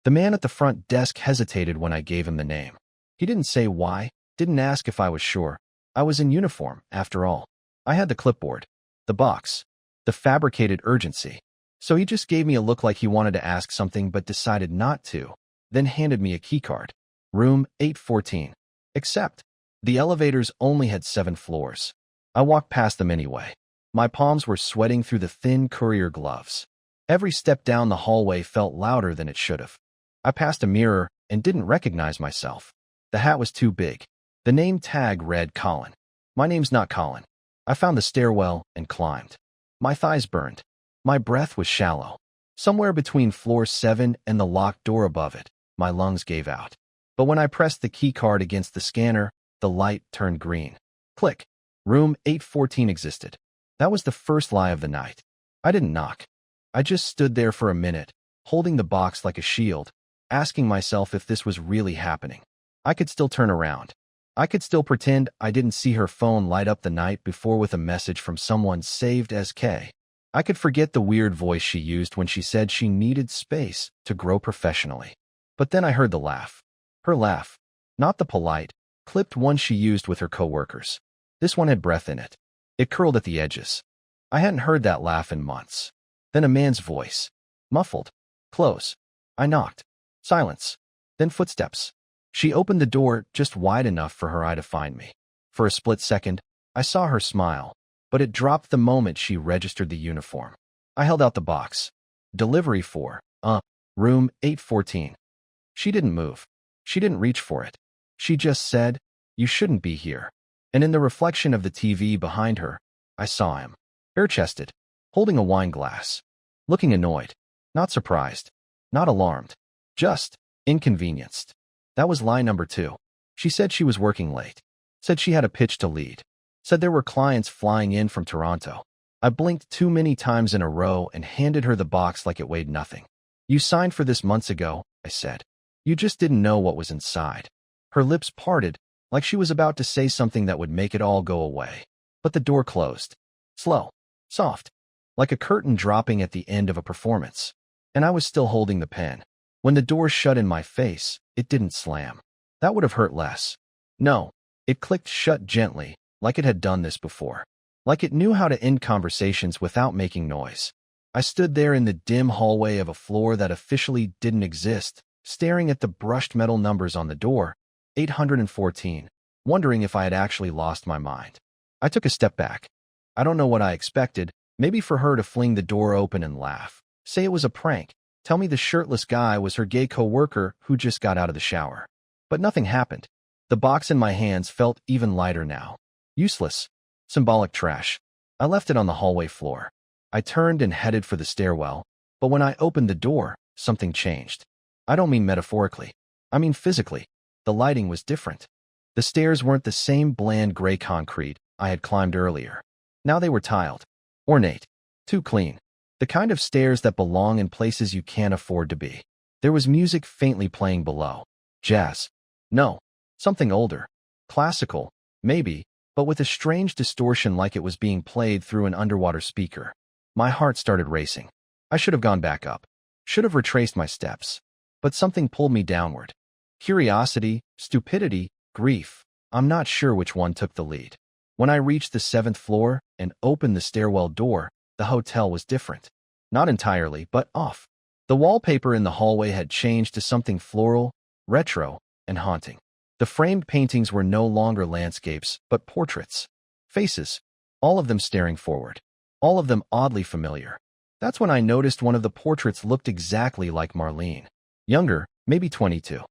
The man at the front desk hesitated when I gave him the name. He didn't say why, didn't ask if I was sure. I was in uniform, after all. I had the clipboard, the box, the fabricated urgency. So he just gave me a look like he wanted to ask something but decided not to, then handed me a keycard. Room 814. Except, the elevators only had 7 floors. I walked past them anyway. My palms were sweating through the thin courier gloves. Every step down the hallway felt louder than it should have. I passed a mirror and didn't recognize myself. The hat was too big. The name tag read Colin. My name's not Colin. I found the stairwell and climbed. My thighs burned. My breath was shallow. Somewhere between floor 7 and the locked door above it, my lungs gave out. But when I pressed the keycard against the scanner, the light turned green. Click. Room 814 existed. That was the first lie of the night. I didn't knock. I just stood there for a minute, holding the box like a shield, asking myself if this was really happening. I could still turn around. I could still pretend I didn't see her phone light up the night before with a message from someone saved as K. I could forget the weird voice she used when she said she needed space to grow professionally. But then I heard the laugh. Her laugh. Not the polite, clipped one she used with her coworkers. This one had breath in it. It curled at the edges. I hadn't heard that laugh in months. Then a man's voice. Muffled. Close. I knocked. Silence. Then footsteps. She opened the door just wide enough for her eye to find me. For a split second, I saw her smile, but it dropped the moment she registered the uniform. I held out the box. Delivery for, room 814. She didn't move. She didn't reach for it. She just said, "You shouldn't be here." And in the reflection of the TV behind her, I saw him. Bare-chested, holding a wine glass. Looking annoyed. Not surprised. Not alarmed. Just inconvenienced. That was lie number 2. She said she was working late. Said she had a pitch to lead. Said there were clients flying in from Toronto. I blinked too many times in a row and handed her the box like it weighed nothing. "You signed for this months ago," I said. "You just didn't know what was inside." Her lips parted, like she was about to say something that would make it all go away. But the door closed. Slow. Soft. Like a curtain dropping at the end of a performance. And I was still holding the pen. When the door shut in my face, it didn't slam. That would have hurt less. No, it clicked shut gently, like it had done this before. Like it knew how to end conversations without making noise. I stood there in the dim hallway of a floor that officially didn't exist, staring at the brushed metal numbers on the door, 814, wondering if I had actually lost my mind. I took a step back. I don't know what I expected, maybe for her to fling the door open and laugh. Say it was a prank. Tell me the shirtless guy was her gay co-worker who just got out of the shower. But nothing happened. The box in my hands felt even lighter now. Useless. Symbolic trash. I left it on the hallway floor. I turned and headed for the stairwell, but when I opened the door, something changed. I don't mean metaphorically. I mean physically. The lighting was different. The stairs weren't the same bland gray concrete I had climbed earlier. Now they were tiled. Ornate. Too clean. The kind of stairs that belong in places you can't afford to be. There was music faintly playing below. Jazz. No. Something older. Classical, maybe, but with a strange distortion like it was being played through an underwater speaker. My heart started racing. I should have gone back up. Should have retraced my steps. But something pulled me downward. Curiosity, stupidity, grief. I'm not sure which one took the lead. When I reached the 7th floor and opened the stairwell door, the hotel was different. Not entirely, but off. The wallpaper in the hallway had changed to something floral, retro, and haunting. The framed paintings were no longer landscapes, but portraits. Faces. All of them staring forward. All of them oddly familiar. That's when I noticed one of the portraits looked exactly like Marlene. Younger, maybe 22.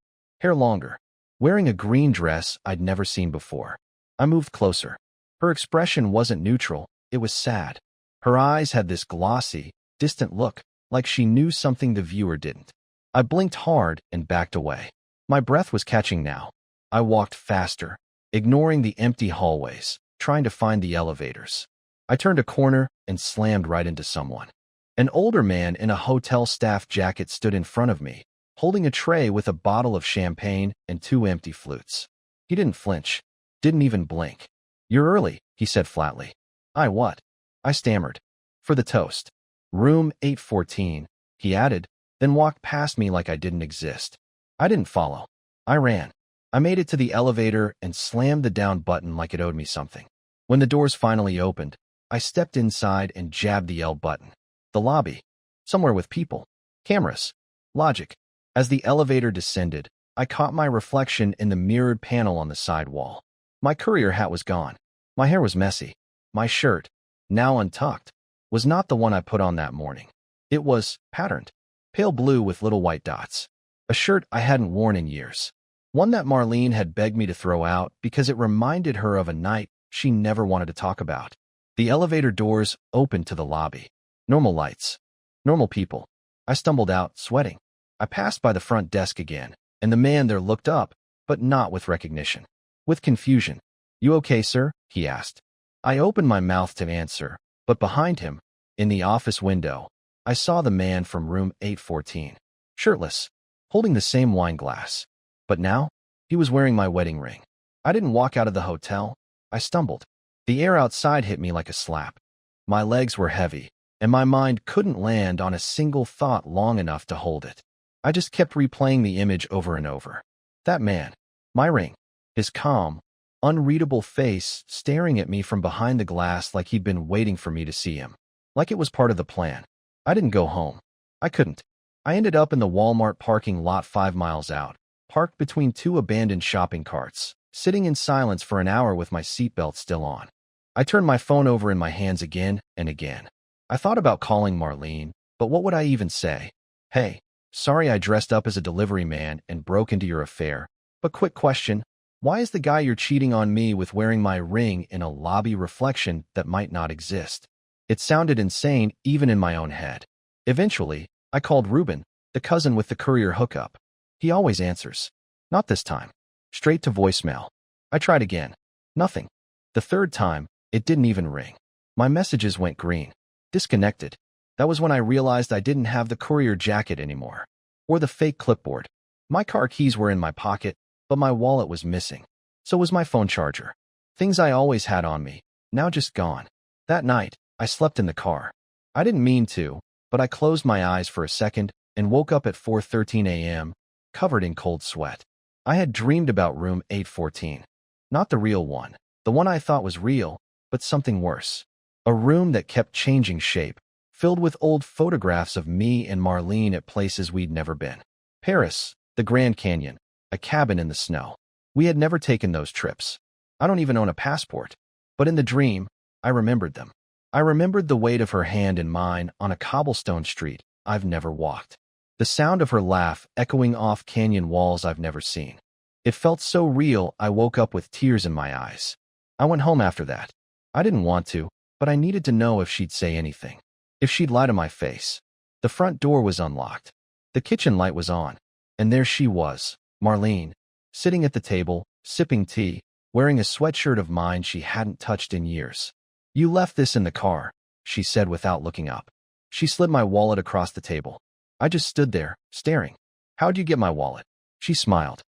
Hair longer. Wearing a green dress I'd never seen before. I moved closer. Her expression wasn't neutral, it was sad. Her eyes had this glossy, distant look, like she knew something the viewer didn't. I blinked hard and backed away. My breath was catching now. I walked faster, ignoring the empty hallways, trying to find the elevators. I turned a corner and slammed right into someone. An older man in a hotel staff jacket stood in front of me, holding a tray with a bottle of champagne and 2 empty flutes. He didn't flinch, didn't even blink. "You're early," he said flatly. "I what?" I stammered. "For the toast." "Room 814, he added, then walked past me like I didn't exist. I didn't follow. I ran. I made it to the elevator and slammed the down button like it owed me something. When the doors finally opened, I stepped inside and jabbed the L button. The lobby. Somewhere with people. Cameras. Logic. As the elevator descended, I caught my reflection in the mirrored panel on the side wall. My courier hat was gone. My hair was messy. My shirt, now untucked, was not the one I put on that morning. It was patterned. Pale blue with little white dots. A shirt I hadn't worn in years. One that Marlene had begged me to throw out because it reminded her of a night she never wanted to talk about. The elevator doors opened to the lobby. Normal lights. Normal people. I stumbled out, sweating. I passed by the front desk again, and the man there looked up, but not with recognition. With confusion. "You okay, sir?" he asked. I opened my mouth to answer, but behind him, in the office window, I saw the man from room 814. Shirtless, holding the same wine glass. But now, he was wearing my wedding ring. I didn't walk out of the hotel. I stumbled. The air outside hit me like a slap. My legs were heavy, and my mind couldn't land on a single thought long enough to hold it. I just kept replaying the image over and over. That man, my ring, his calm, unreadable face staring at me from behind the glass like he'd been waiting for me to see him. Like it was part of the plan. I didn't go home. I couldn't. I ended up in the Walmart parking lot 5 miles out, parked between 2 abandoned shopping carts, sitting in silence for an hour with my seatbelt still on. I turned my phone over in my hands again and again. I thought about calling Marlene, but what would I even say? "Hey, sorry I dressed up as a delivery man and broke into your affair, but quick question, why is the guy you're cheating on me with wearing my ring in a lobby reflection that might not exist?" It sounded insane even in my own head. Eventually, I called Ruben, the cousin with the courier hookup. He always answers. Not this time. Straight to voicemail. I tried again. Nothing. The third time, it didn't even ring. My messages went green. Disconnected. That was when I realized I didn't have the courier jacket anymore. Or the fake clipboard. My car keys were in my pocket, but my wallet was missing. So was my phone charger. Things I always had on me, now just gone. That night, I slept in the car. I didn't mean to, but I closed my eyes for a second and woke up at 4:13 a.m., covered in cold sweat. I had dreamed about room 814. Not the real one, the one I thought was real, but something worse. A room that kept changing shape, filled with old photographs of me and Marlene at places we'd never been. Paris, the Grand Canyon, a cabin in the snow. We had never taken those trips. I don't even own a passport. But in the dream, I remembered them. I remembered the weight of her hand in mine on a cobblestone street I've never walked. The sound of her laugh echoing off canyon walls I've never seen. It felt so real I woke up with tears in my eyes. I went home after that. I didn't want to, but I needed to know if she'd say anything. If she'd lie to my face. The front door was unlocked. The kitchen light was on. And there she was, Marlene, sitting at the table, sipping tea, wearing a sweatshirt of mine she hadn't touched in years. "You left this in the car," she said without looking up. She slid my wallet across the table. I just stood there, staring. "How'd you get my wallet?" She smiled.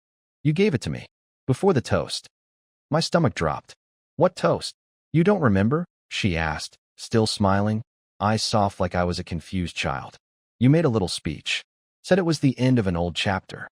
"You gave it to me. Before the toast." My stomach dropped. "What toast?" "You don't remember?" she asked, still smiling, eyes soft like I was a confused child. "You made a little speech. Said it was the end of an old chapter."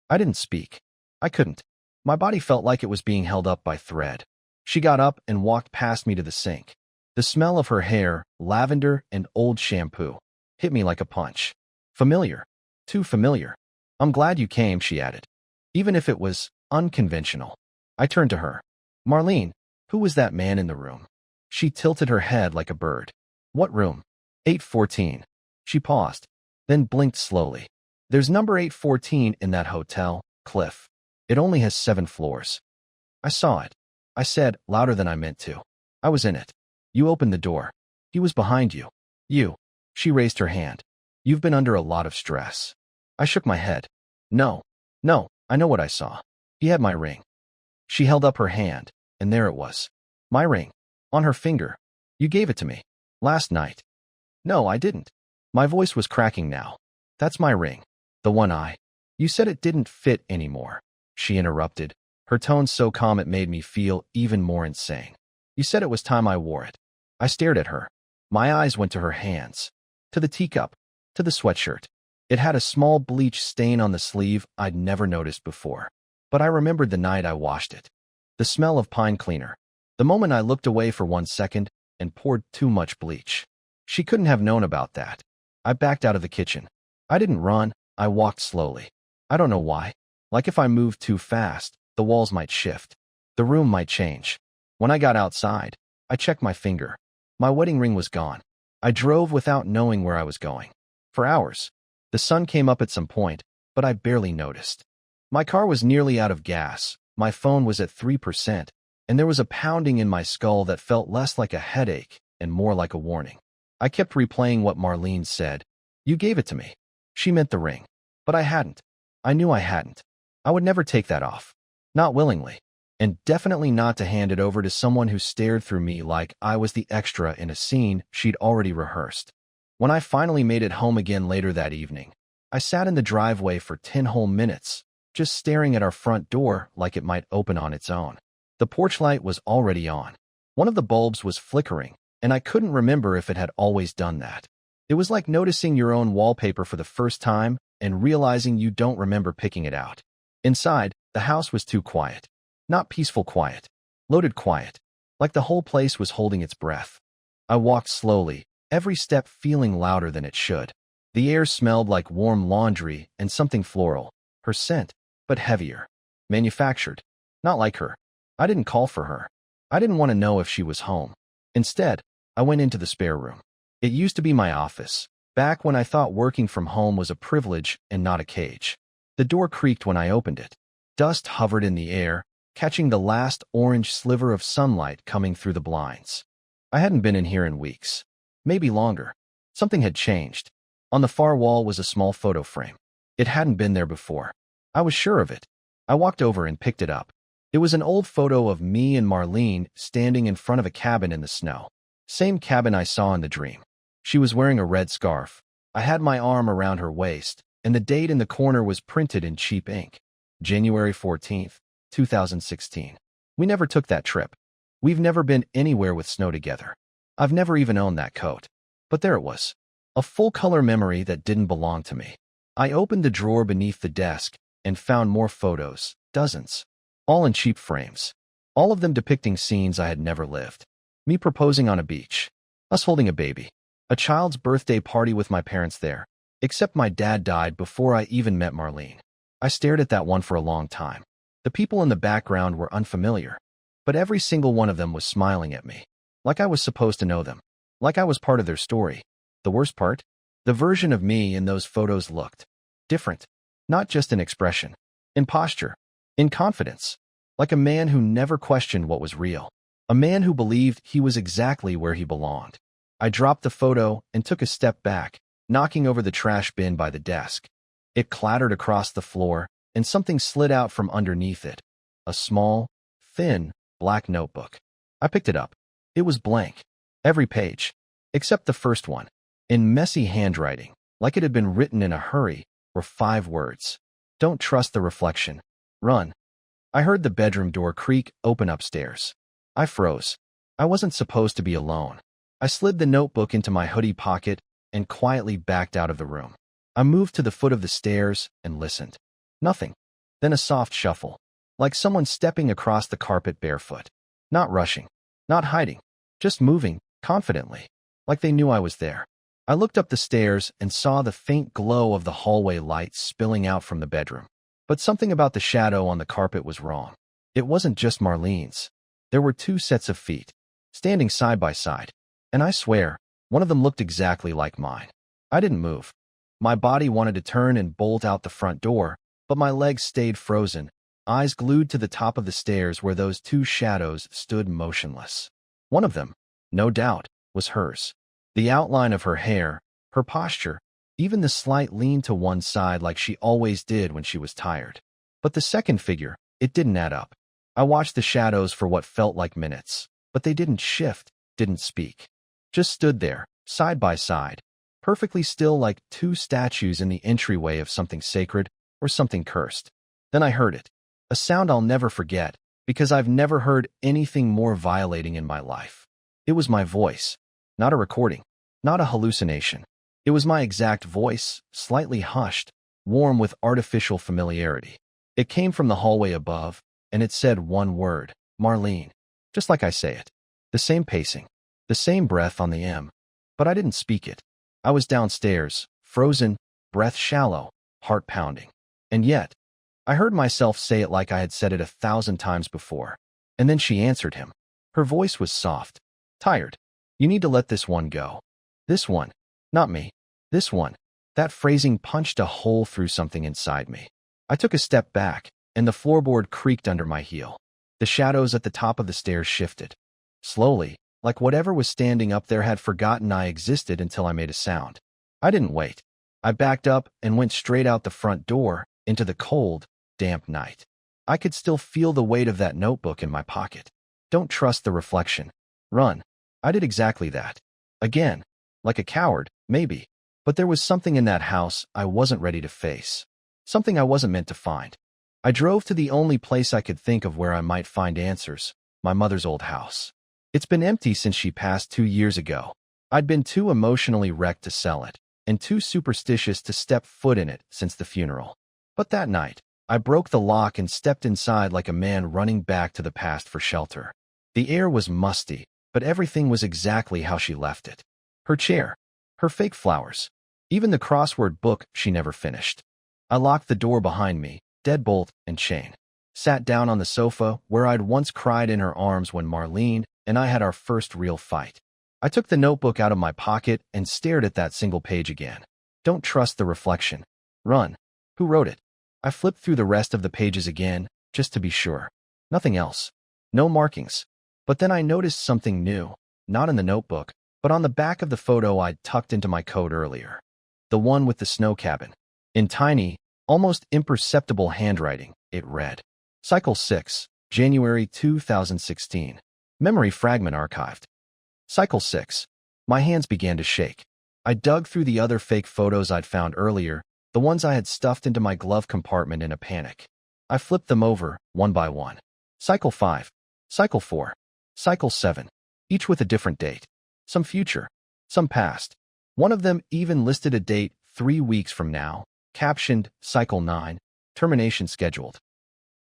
I didn't speak. I couldn't. My body felt like it was being held up by thread. She got up and walked past me to the sink. The smell of her hair, lavender and old shampoo, hit me like a punch. Familiar. Too familiar. "I'm glad you came," she added. Even if it was unconventional. I turned to her. "Marlene, who was that man in the room?" She tilted her head like a bird. "What room?" 814. She paused, then blinked slowly. "There's number 814 in that hotel, Cliff. It only has 7 floors." "I saw it," I said, louder than I meant to. "I was in it. You opened the door. He was behind you." "You." She raised her hand. "You've been under a lot of stress." I shook my head. No, I know what I saw. He had my ring." She held up her hand, and there it was. My ring. On her finger. "You gave it to me. Last night." "No, I didn't." My voice was cracking now. "That's my ring. The one I—" "You said it didn't fit anymore," she interrupted, her tone so calm it made me feel even more insane. "You said it was time I wore it." I stared at her. My eyes went to her hands. To the teacup. To the sweatshirt. It had a small bleach stain on the sleeve I'd never noticed before. But I remembered the night I washed it. The smell of pine cleaner. The moment I looked away for 1 second and poured too much bleach. She couldn't have known about that. I backed out of the kitchen. I didn't run, I walked slowly. I don't know why. Like if I moved too fast, the walls might shift. The room might change. When I got outside, I checked my finger. My wedding ring was gone. I drove without knowing where I was going. For hours. The sun came up at some point, but I barely noticed. My car was nearly out of gas, my phone was at 3%, and there was a pounding in my skull that felt less like a headache and more like a warning. I kept replaying what Marlene said. You gave it to me. She meant the ring. But I hadn't. I knew I hadn't. I would never take that off. Not willingly. And definitely not to hand it over to someone who stared through me like I was the extra in a scene she'd already rehearsed. When I finally made it home again later that evening, I sat in the driveway for 10 whole minutes, just staring at our front door like it might open on its own. The porch light was already on. One of the bulbs was flickering, and I couldn't remember if it had always done that. It was like noticing your own wallpaper for the first time and realizing you don't remember picking it out. Inside, the house was too quiet. Not peaceful quiet. Loaded quiet. Like the whole place was holding its breath. I walked slowly, every step feeling louder than it should. The air smelled like warm laundry and something floral. Her scent, but heavier. Manufactured. Not like her. I didn't call for her. I didn't want to know if she was home. Instead, I went into the spare room. It used to be my office, back when I thought working from home was a privilege and not a cage. The door creaked when I opened it. Dust hovered in the air, catching the last orange sliver of sunlight coming through the blinds. I hadn't been in here in weeks. Maybe longer. Something had changed. On the far wall was a small photo frame. It hadn't been there before. I was sure of it. I walked over and picked it up. It was an old photo of me and Marlene standing in front of a cabin in the snow. Same cabin I saw in the dream. She was wearing a red scarf. I had my arm around her waist, and the date in the corner was printed in cheap ink. January 14th, 2016. We never took that trip. We've never been anywhere with snow together. I've never even owned that coat. But there it was. A full-color memory that didn't belong to me. I opened the drawer beneath the desk and found more photos, dozens. All in cheap frames. All of them depicting scenes I had never lived. Me proposing on a beach. Us holding a baby. A child's birthday party with my parents there. Except my dad died before I even met Marlene. I stared at that one for a long time. The people in the background were unfamiliar. But every single one of them was smiling at me. Like I was supposed to know them. Like I was part of their story. The worst part? The version of me in those photos looked different. Not just in expression. In posture. In confidence. Like a man who never questioned what was real. A man who believed he was exactly where he belonged. I dropped the photo and took a step back, knocking over the trash bin by the desk. It clattered across the floor, and something slid out from underneath it. A small, thin, black notebook. I picked it up. It was blank. Every page. Except the first one. In messy handwriting, like it had been written in a hurry, were 5 words. Don't trust the reflection. Run. I heard the bedroom door creak open upstairs. I froze. I wasn't supposed to be alone. I slid the notebook into my hoodie pocket and quietly backed out of the room. I moved to the foot of the stairs and listened. Nothing. Then a soft shuffle. Like someone stepping across the carpet barefoot. Not rushing. Not hiding. Just moving, confidently. Like they knew I was there. I looked up the stairs and saw the faint glow of the hallway lights spilling out from the bedroom. But something about the shadow on the carpet was wrong. It wasn't just Marlene's. There were 2 sets of feet, standing side by side. And I swear, one of them looked exactly like mine. I didn't move. My body wanted to turn and bolt out the front door, but my legs stayed frozen, eyes glued to the top of the stairs where those 2 shadows stood motionless. One of them, no doubt, was hers. The outline of her hair, her posture, even the slight lean to one side like she always did when she was tired. But the second figure, it didn't add up. I watched the shadows for what felt like minutes, but they didn't shift, didn't speak. Just stood there, side by side, perfectly still like 2 statues in the entryway of something sacred or something cursed. Then I heard it. A sound I'll never forget, because I've never heard anything more violating in my life. It was my voice. Not a recording. Not a hallucination. It was my exact voice, slightly hushed, warm with artificial familiarity. It came from the hallway above, and it said one word, Marlene. Just like I say it. The same pacing, the same breath on the M. But I didn't speak it. I was downstairs, frozen, breath shallow, heart pounding. And yet, I heard myself say it like I had said it 1,000 times before. And then she answered him. Her voice was soft, tired. You need to let this one go. This one. Not me. This one. That phrasing punched a hole through something inside me. I took a step back, and the floorboard creaked under my heel. The shadows at the top of the stairs shifted. Slowly, like whatever was standing up there had forgotten I existed until I made a sound. I didn't wait. I backed up and went straight out the front door, into the cold, damp night. I could still feel the weight of that notebook in my pocket. Don't trust the reflection. Run. I did exactly that. Again. Like a coward, maybe. But there was something in that house I wasn't ready to face. Something I wasn't meant to find. I drove to the only place I could think of where I might find answers, my mother's old house. It's been empty since she passed 2 years ago. I'd been too emotionally wrecked to sell it, and too superstitious to step foot in it since the funeral. But that night, I broke the lock and stepped inside like a man running back to the past for shelter. The air was musty, but everything was exactly how she left it. Her chair, her fake flowers, even the crossword book she never finished. I locked the door behind me, deadbolt and chain. Sat down on the sofa where I'd once cried in her arms when Marlene and I had our first real fight. I took the notebook out of my pocket and stared at that single page again. Don't trust the reflection. Run. Who wrote it? I flipped through the rest of the pages again, just to be sure. Nothing else. No markings. But then I noticed something new, not in the notebook, but on the back of the photo I'd tucked into my coat earlier. The one with the snow cabin. In tiny, almost imperceptible handwriting, it read, Cycle 6, January 2016. Memory fragment archived. Cycle 6. My hands began to shake. I dug through the other fake photos I'd found earlier, the ones I had stuffed into my glove compartment in a panic. I flipped them over, one by one. Cycle 5. Cycle 4. Cycle 7. Each with a different date. Some future. Some past. One of them even listed a date 3 weeks from now, captioned, Cycle 9, termination scheduled.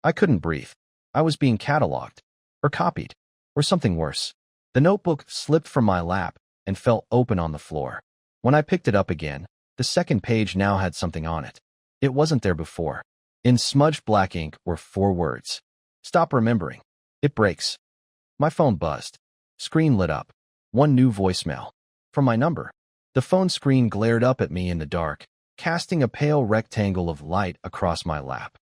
I couldn't breathe. I was being cataloged. Or copied. Or something worse. The notebook slipped from my lap and fell open on the floor. When I picked it up again, the second page now had something on it. It wasn't there before. In smudged black ink were 4 words. Stop remembering. It breaks. My phone buzzed. Screen lit up. One new voicemail. From my number. The phone screen glared up at me in the dark, casting a pale rectangle of light across my lap.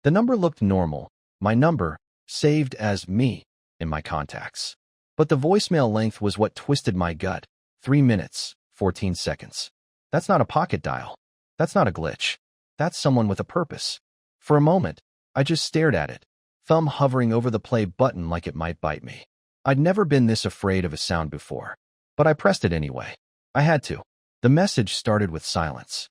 The number looked normal. My number, saved as me, in my contacts. But the voicemail length was what twisted my gut. 3 minutes, 14 seconds. That's not a pocket dial. That's not a glitch. That's someone with a purpose. For a moment, I just stared at it, thumb hovering over the play button like it might bite me. I'd never been this afraid of a sound before, but I pressed it anyway. I had to. The message started with silence.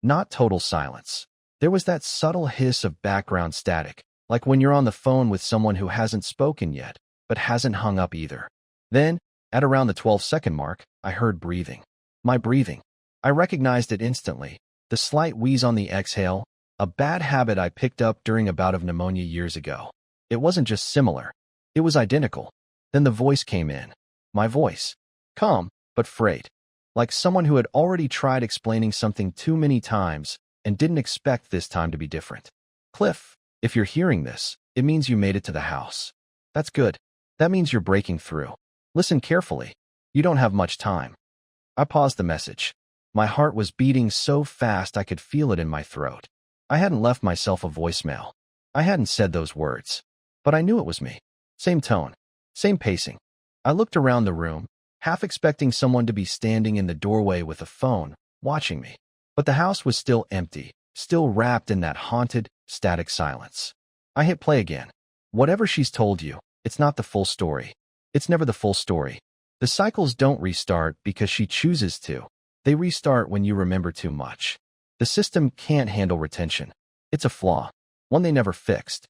Not total silence. There was that subtle hiss of background static, like when you're on the phone with someone who hasn't spoken yet, but hasn't hung up either. Then, at around the 12-second mark, I heard breathing. My breathing. I recognized it instantly. The slight wheeze on the exhale, a bad habit I picked up during a bout of pneumonia years ago. It wasn't just similar. It was identical. Then the voice came in. My voice. Calm, but frayed. Like someone who had already tried explaining something too many times and didn't expect this time to be different. Cliff, if you're hearing this, it means you made it to the house. That's good. That means you're breaking through. Listen carefully. You don't have much time. I paused the message. My heart was beating so fast I could feel it in my throat. I hadn't left myself a voicemail. I hadn't said those words. But I knew it was me. Same tone. Same pacing. I looked around the room, half expecting someone to be standing in the doorway with a phone, watching me. But the house was still empty, still wrapped in that haunted, static silence. I hit play again. Whatever she's told you, it's not the full story. It's never the full story. The cycles don't restart because she chooses to. They restart when you remember too much. The system can't handle retention. It's a flaw, one they never fixed.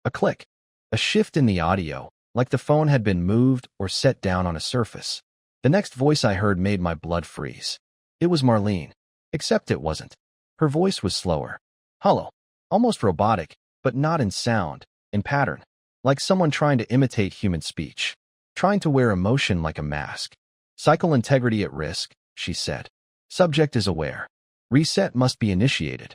A click, a shift in the audio, like the phone had been moved or set down on a surface. The next voice I heard made my blood freeze. It was Marlene. Except it wasn't. Her voice was slower. Hollow. Almost robotic, but not in sound, in pattern. Like someone trying to imitate human speech. Trying to wear emotion like a mask. Cycle integrity at risk, she said. Subject is aware. Reset must be initiated.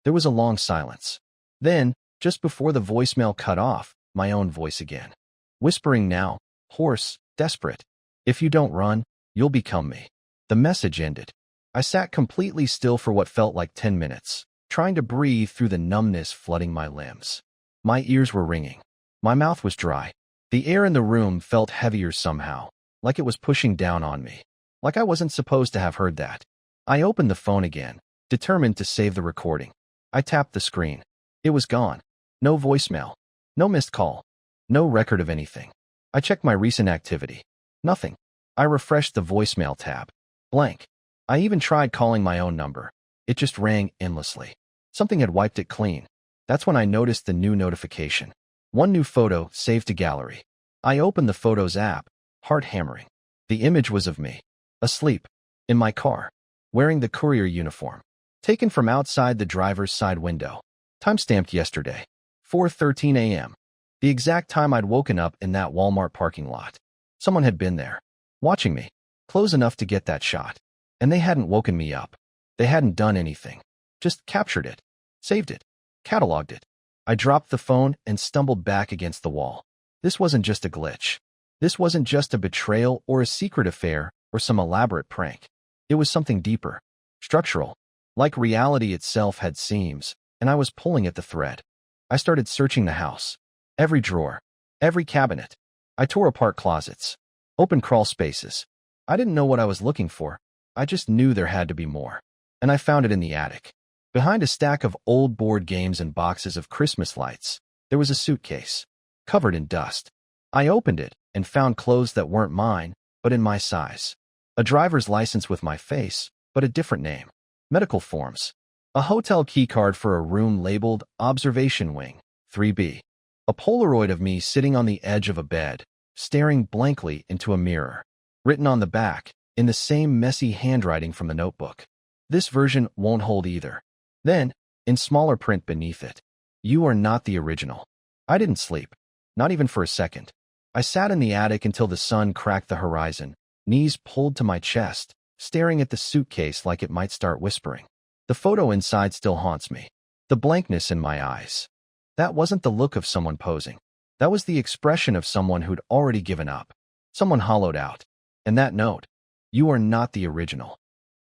There was a long silence. Then, just before the voicemail cut off, my own voice again. Whispering now, hoarse, desperate. If you don't run, you'll become me. The message ended. I sat completely still for what felt like 10 minutes, trying to breathe through the numbness flooding my limbs. My ears were ringing. My mouth was dry. The air in the room felt heavier somehow, like it was pushing down on me. Like I wasn't supposed to have heard that. I opened the phone again, determined to save the recording. I tapped the screen. It was gone. No voicemail. No missed call. No record of anything. I checked my recent activity. Nothing. I refreshed the voicemail tab. Blank. I even tried calling my own number. It just rang endlessly. Something had wiped it clean. That's when I noticed the new notification. One new photo saved to gallery. I opened the Photos app, heart hammering. The image was of me, asleep, in my car, wearing the courier uniform, taken from outside the driver's side window. Timestamped yesterday, 4:13 a.m. The exact time I'd woken up in that Walmart parking lot. Someone had been there, watching me, close enough to get that shot. And they hadn't woken me up. They hadn't done anything. Just captured it, saved it, cataloged it. I dropped the phone and stumbled back against the wall. This wasn't just a glitch. This wasn't just a betrayal or a secret affair or some elaborate prank. It was something deeper, structural, like reality itself had seams, and I was pulling at the thread. I started searching the house. Every drawer, every cabinet. I tore apart closets, opened crawl spaces. I didn't know what I was looking for. I just knew there had to be more. And I found it in the attic. Behind a stack of old board games and boxes of Christmas lights, there was a suitcase, covered in dust. I opened it and found clothes that weren't mine, but in my size. A driver's license with my face, but a different name. Medical forms. A hotel keycard for a room labeled Observation Wing, 3B. A Polaroid of me sitting on the edge of a bed, staring blankly into a mirror. Written on the back, in the same messy handwriting from the notebook. This version won't hold either. Then, in smaller print beneath it, you are not the original. I didn't sleep, not even for a second. I sat in the attic until the sun cracked the horizon, knees pulled to my chest, staring at the suitcase like it might start whispering. The photo inside still haunts me. The blankness in my eyes. That wasn't the look of someone posing. That was the expression of someone who'd already given up. Someone hollowed out. And that note, you are not the original.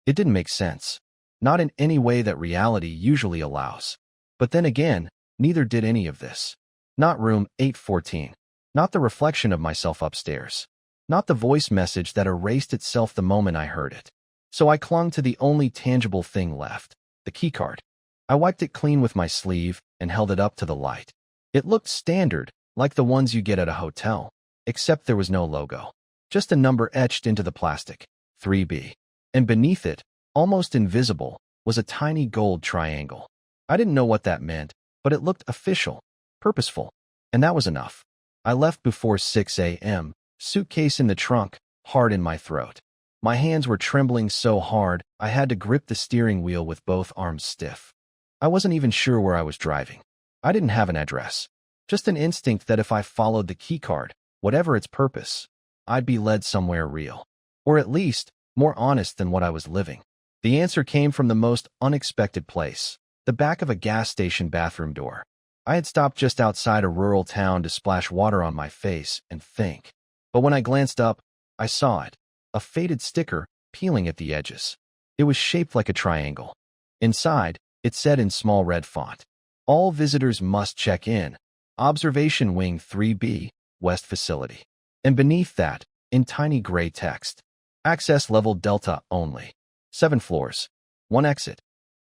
It didn't make sense. Not in any way that reality usually allows. But then again, neither did any of this. Not room 814. Not the reflection of myself upstairs. Not the voice message that erased itself the moment I heard it. So I clung to the only tangible thing left, the keycard. I wiped it clean with my sleeve and held it up to the light. It looked standard, like the ones you get at a hotel, except there was no logo. Just a number etched into the plastic, 3B. And beneath it, almost invisible, was a tiny gold triangle. I didn't know what that meant, but it looked official, purposeful, and that was enough. I left before 6 a.m., suitcase in the trunk, hard in my throat. My hands were trembling so hard, I had to grip the steering wheel with both arms stiff. I wasn't even sure where I was driving. I didn't have an address. Just an instinct that if I followed the keycard, whatever its purpose, I'd be led somewhere real. Or at least, more honest than what I was living. The answer came from the most unexpected place, the back of a gas station bathroom door. I had stopped just outside a rural town to splash water on my face and think. But when I glanced up, I saw it, a faded sticker peeling at the edges. It was shaped like a triangle. Inside, it said in small red font, "All visitors must check in. Observation Wing 3B, West Facility." And beneath that, in tiny gray text, "Access level Delta only. 7 floors. 1 exit."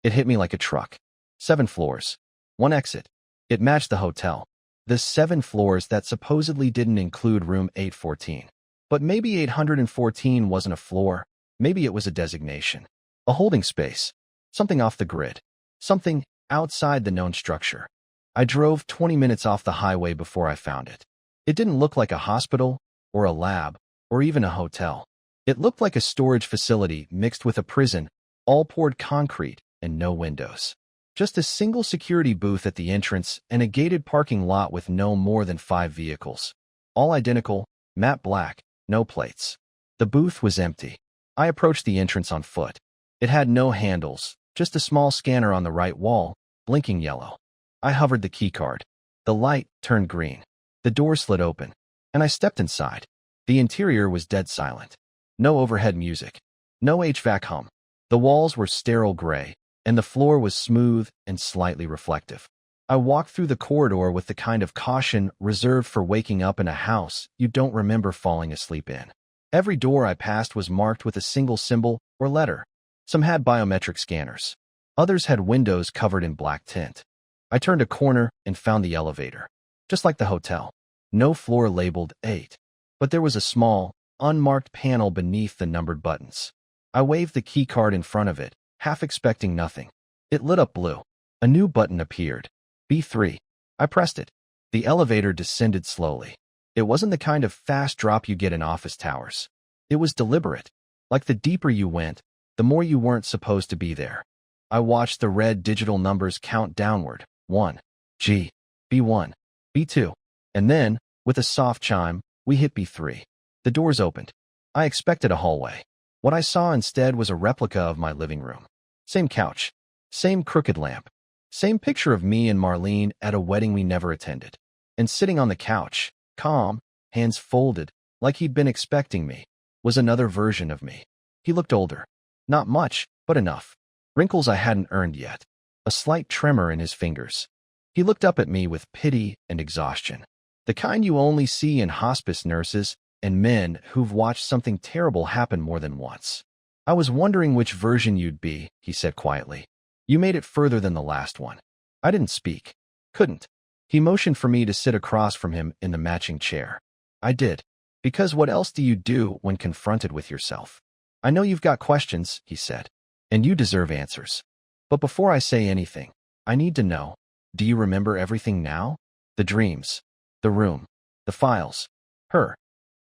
It hit me like a truck. 7 floors. 1 exit. It matched the hotel. The 7 floors that supposedly didn't include room 814. But maybe 814 wasn't a floor. Maybe it was a designation. A holding space. Something off the grid. Something outside the known structure. I drove 20 minutes off the highway before I found it. It didn't look like a hospital, or a lab, or even a hotel. It looked like a storage facility mixed with a prison, all poured concrete and no windows. Just a single security booth at the entrance and a gated parking lot with no more than 5 vehicles. All identical, matte black, no plates. The booth was empty. I approached the entrance on foot. It had no handles, just a small scanner on the right wall, blinking yellow. I hovered the keycard. The light turned green. The door slid open, and I stepped inside. The interior was dead silent. No overhead music. No HVAC hum. The walls were sterile gray, and the floor was smooth and slightly reflective. I walked through the corridor with the kind of caution reserved for waking up in a house you don't remember falling asleep in. Every door I passed was marked with a single symbol or letter. Some had biometric scanners. Others had windows covered in black tint. I turned a corner and found the elevator. Just like the hotel. No floor labeled 8. But there was a small, unmarked panel beneath the numbered buttons. I waved the key card in front of it, half expecting nothing. It lit up blue. A new button appeared. B3. I pressed it. The elevator descended slowly. It wasn't the kind of fast drop you get in office towers. It was deliberate. Like the deeper you went, the more you weren't supposed to be there. I watched the red digital numbers count downward. 1. G. B1. B2. And then, with a soft chime, we hit B3. The doors opened. I expected a hallway. What I saw instead was a replica of my living room. Same couch. Same crooked lamp. Same picture of me and Marlene at a wedding we never attended. And sitting on the couch, calm, hands folded, like he'd been expecting me, was another version of me. He looked older. Not much, but enough. Wrinkles I hadn't earned yet. A slight tremor in his fingers. He looked up at me with pity and exhaustion. The kind you only see in hospice nurses and men who've watched something terrible happen more than once. I was wondering which version you'd be, he said quietly. You made it further than the last one. I didn't speak. Couldn't. He motioned for me to sit across from him in the matching chair. I did. Because what else do you do when confronted with yourself? I know you've got questions, he said. And you deserve answers. But before I say anything, I need to know, do you remember everything now? The dreams. The room. The files. Her.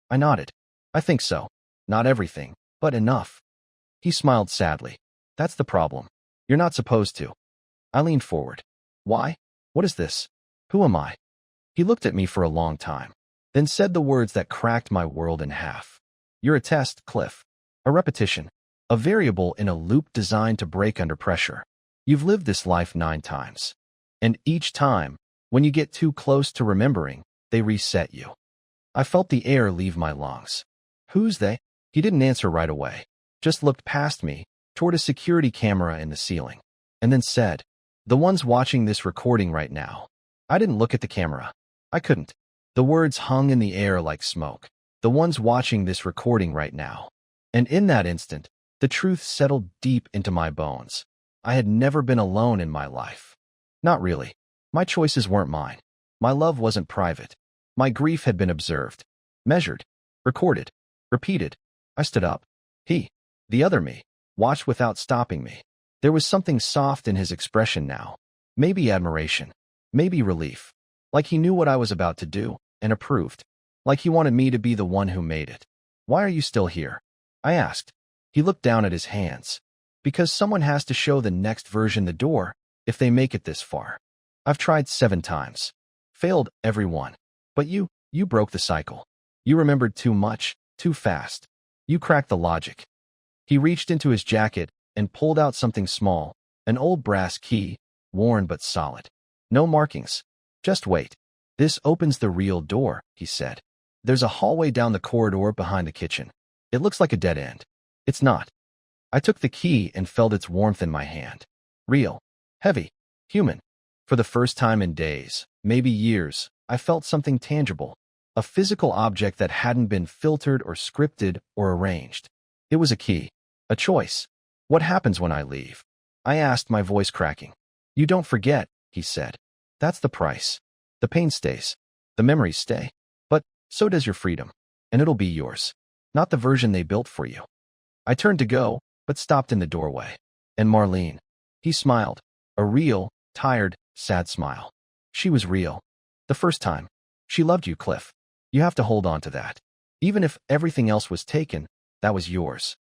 I nodded. I think so. Not everything, but enough. He smiled sadly. That's the problem. You're not supposed to. I leaned forward. Why? What is this? Who am I? He looked at me for a long time, then said the words that cracked my world in half. You're a test, Cliff. A repetition. A variable in a loop designed to break under pressure. You've lived this life 9 times. And each time, when you get too close to remembering, they reset you. I felt the air leave my lungs. Who's they? He didn't answer right away. Just looked past me, toward a security camera in the ceiling, and then said, the ones watching this recording right now. I didn't look at the camera. I couldn't. The words hung in the air like smoke. The ones watching this recording right now. And in that instant, the truth settled deep into my bones. I had never been alone in my life. Not really. My choices weren't mine. My love wasn't private. My grief had been observed, measured, recorded, repeated. I stood up. He, the other me, watched without stopping me. There was something soft in his expression now. Maybe admiration. Maybe relief. Like he knew what I was about to do and approved. Like he wanted me to be the one who made it. Why are you still here? I asked. He looked down at his hands. Because someone has to show the next version the door if they make it this far. I've tried 7 times. Failed every one. But you broke the cycle. You remembered too much, too fast. You cracked the logic. He reached into his jacket and pulled out something small, an old brass key, worn but solid. No markings. Just wait. This opens the real door, he said. There's a hallway down the corridor behind the kitchen. It looks like a dead end. It's not. I took the key and felt its warmth in my hand. Real. Heavy. Human. For the first time in days, maybe years, I felt something tangible. A physical object that hadn't been filtered or scripted or arranged. It was a key. A choice. What happens when I leave? I asked, my voice cracking. You don't forget, he said. That's the price. The pain stays. The memories stay. But so does your freedom. And it'll be yours. Not the version they built for you. I turned to go, but stopped in the doorway. And Marlene. He smiled. A real, tired, sad smile. She was real. The first time. She loved you, Cliff. You have to hold on to that. Even if everything else was taken, That was yours.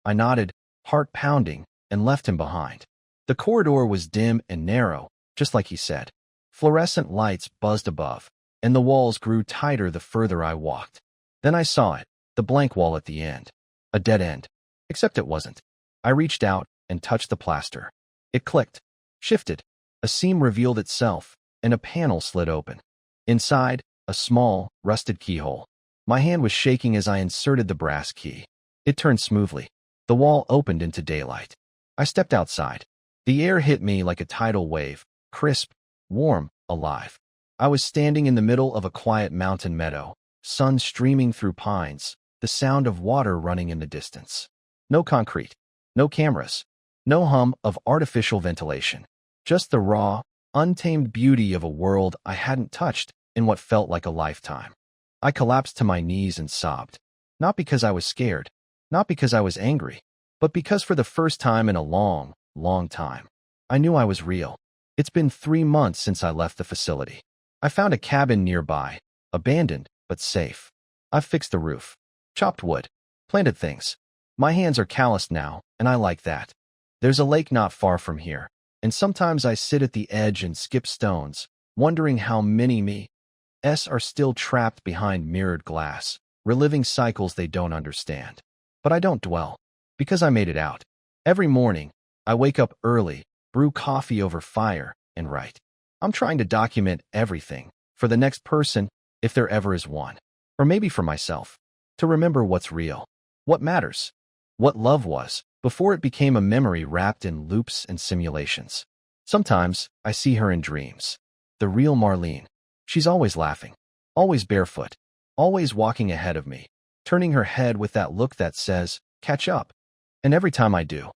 I nodded, heart pounding, and left him behind. The corridor was dim and narrow, just like he said. Fluorescent lights buzzed above, and the walls grew tighter the further I walked. Then I saw it, the blank wall at the end. A dead end. Except it wasn't. I reached out and touched the plaster. It clicked, shifted. A seam revealed itself, and a panel slid open. Inside, a small, rusted keyhole. My hand was shaking as I inserted the brass key. It turned smoothly. The wall opened into daylight. I stepped outside. The air hit me like a tidal wave, crisp, warm, alive. I was standing in the middle of a quiet mountain meadow, sun streaming through pines, the sound of water running in the distance. No concrete, no cameras, no hum of artificial ventilation. Just the raw, untamed beauty of a world I hadn't touched in what felt like a lifetime. I collapsed to my knees and sobbed. Not because I was scared, not because I was angry, but because for the first time in a long, long time, I knew I was real. It's been 3 months since I left the facility. I found a cabin nearby, abandoned but safe. I've fixed the roof, chopped wood, planted things. My hands are calloused now, and I like that. There's a lake not far from here, and sometimes I sit at the edge and skip stones, wondering how many me are still trapped behind mirrored glass, reliving cycles they don't understand. But I don't dwell, because I made it out. Every morning, I wake up early, brew coffee over fire, and write. I'm trying to document everything, for the next person, if there ever is one. Or maybe for myself, to remember what's real, what matters, what love was, before it became a memory wrapped in loops and simulations. Sometimes, I see her in dreams. The real Marlene. She's always laughing, always barefoot, always walking ahead of me, turning her head with that look that says, catch up. And every time I do,